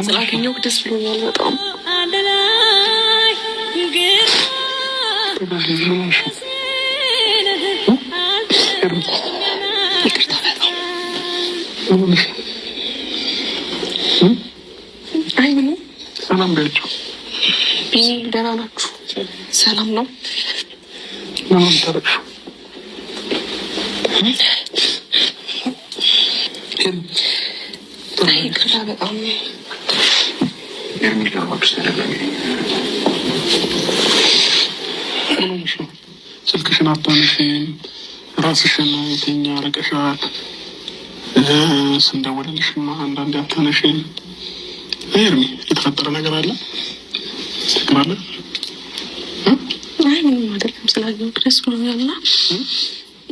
ስላገኘሁ ደስ ብሎኛል በጣም። ይቅርታ በጣም። አይ ምንም። ሰላም በያቸው። ደህና ናችሁ? ሰላም ነው? ለምን ታረቅሽው? ይቅርታ በጣም። ስልክሽን አታነሺም፣ ራስሽን የተኛ አረቀሻል። ስንደውልልሽማ አንዳንዴ አታነሺም። ኤርሚ የተፈጠረ ነገር አለ? ችግር አለ? አይ ምንም አይደለም። ስላየሁ ደስ ብሎኛል እና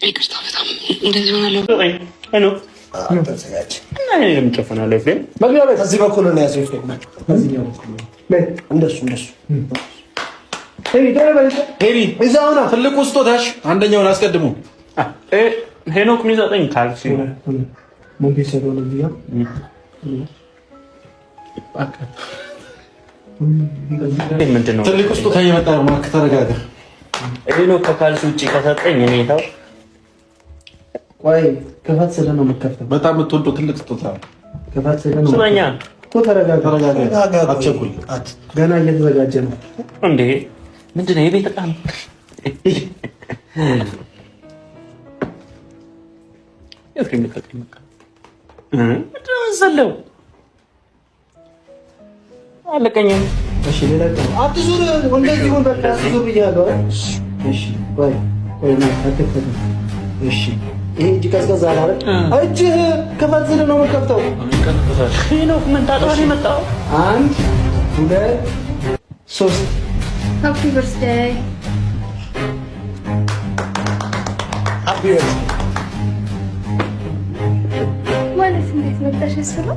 ይቅርታ በጣም። እንደዚህ ሆናለሁ። እዚህ በኩል ነው ያዘው። እንደሱ እዛውና ትልቁ ስጦታሽ አንደኛውን አስቀድሞ ሄኖክ የሚሰጠኝ ካልሲ ምንድን ነው? ትልቁ ስጦታ እየመጣ ነው። ማርክ ተረጋጋ። ሄኖክ ከካልሲ ውጭ ከሰጠኝ እኔ ተው። ቆይ ክፈት ስለ ነው የምትከፍተው። በጣም የምትወደው ትልቅ ስጦታ ነው። ክፈት ስለ ነው ስለኛ እኮ። ተረጋጋ፣ አትቸኩል። ገና እየተዘጋጀ ነው እንዴ? ምንድን ነው? የቤት ዕቃ ነው። ኤፍሬም ልቀቀኝ በቃ። ምንድን ነው የምትዘለው? አለቀኝም። እሺ ሌላ አትዙር፣ እንደዚህ ሆነ። በቃ አትዙር ብያለሁ። እሺ ቆይ አትከፈት። እሺ ይሄ እጅ ቀዝቀዝ አላለ። እጅህ ክፈት ስለ ነው የምትከፍተው። ሄኖክ ምን ታጥባ ነው የመጣው? 1 2 3 ሃፒ በርዝዴይ። ሃፒ በርዝዴይ ማለት እንዴት መጣሽ? ስለ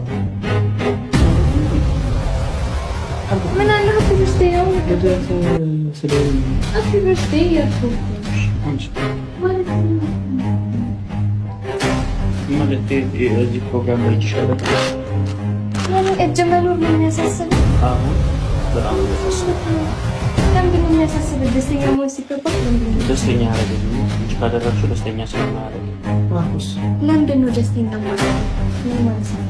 ምን አለ ሃፒ በርዝዴይ ነው ሃፒ በርዝዴይ ያልኩ ማለት እዚህ ፕሮግራም ላይ ይሻላል። እጅ መኖር ነው የሚያሳስበው። በጣም ለምንድን ነው የሚያሳስበው? ደስተኛ መሆን ሲገባ ደስተኛ ያደረገኝ እንጂ ካደረግሽው ደስተኛ ስለማያደርግ ለምንድን ነው ደስተኛ ማለት ነው?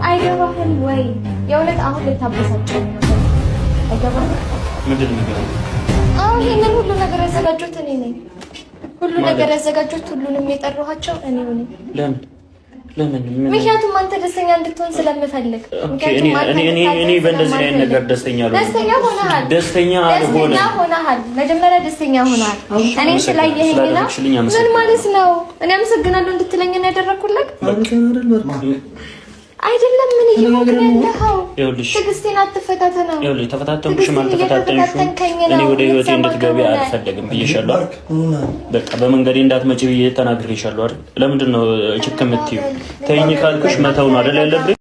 አይገባህም ወይ? የእውነት አሁን ልታበሳቸው ነው። አይገባህም? ምንድን ነው? አሁን ይሄንን ሁሉ ነገር ያዘጋጁት እኔ ነኝ። ሁሉ ነገር ያዘጋጁት፣ ሁሉንም የጠራኋቸው እኔ ነኝ። ለምን? ምክንያቱም አንተ ደስተኛ እንድትሆን ስለምፈልግ። እኔ በእንደዚህ አይነት ነገር ደስተኛ አልሆንኩም። ደስተኛ ሆነሃል። መጀመሪያ ደስተኛ ሆነሃል። እኔ ስላየኸኝና ምን ማለት ነው? እኔ አመሰግናለሁ እንድትለኝ ነው ያደረኩልህ አይደለም። ምን እየሆንክ ያለኸው? ትዕግስቴን አትፈታተነው። ይኸውልሽ ተፈታተንኩሽም አልተፈታተንሽም እኔ ወደ ህይወቴ እንድትገቢ አልፈለግም ብዬሻለሁ። በቃ በመንገዴ እንዳትመጪ ብዬ ተናግሬሻለሁ አይደል? ለምንድን ነው ችክ የምትይው? ተይኝ ካልኩሽ መተው ነው አይደል ያለብኝ?